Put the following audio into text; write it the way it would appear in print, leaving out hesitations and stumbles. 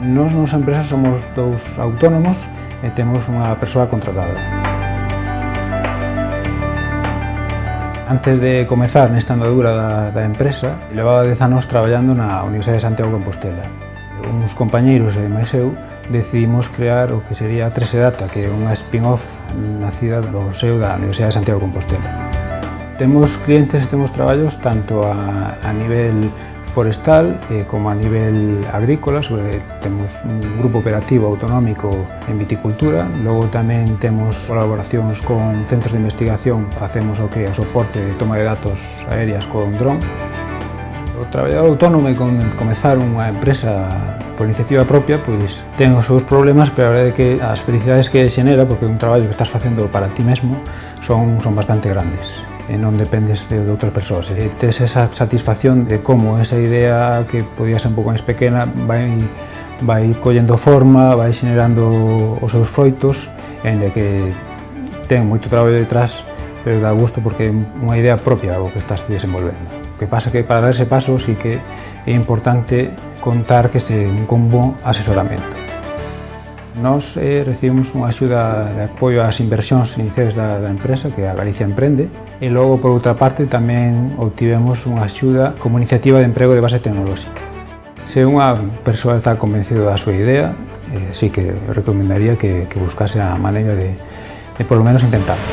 Nós, nosa empresa, somos 2 autónomos e temos unha persoa contratada. Antes de comezar nesta andadura da empresa, levaba 10 anos traballando na Universidade de Santiago de Compostela. Uns compañeiros e máis eu decidimos crear o que sería 13 Data, que é unha spin-off nacida do seo da Universidade de Santiago de Compostela. Temos clientes e temos traballos tanto a nivel forestal como a nivel agrícola, temos un grupo operativo autonómico en viticultura, logo tamén temos colaboracións con centros de investigación, facemos o que é o soporte de toma de datos aéreas con dron. O traballador autónomo e comezar unha empresa por iniciativa propia, pois ten os seus problemas, pero a verdade é que as felicidades que xenera, porque é un traballo que estás facendo para ti mesmo, son bastante grandes. E non dependes de outras persoas. E tes esa satisfacción de como esa idea que podía ser un pouco máis pequena vai collendo forma, vai xenerando os seus froitos, e ainda que ten moito traballo detrás, pero dá gusto porque é unha idea propia o que estás desenvolvendo. O que pasa que para dar ese paso sí que é importante contar que con un bon asesoramento. Nós recibimos unha axuda de apoio ás inversións iniciais da empresa, que é a Galicia Emprende, e logo, por outra parte, tamén obtivemos unha axuda como iniciativa de emprego de base tecnolóxica. Se unha persoa está convencido da súa idea, sí que recomendaría que buscase a maneira de por lo menos intentarlo.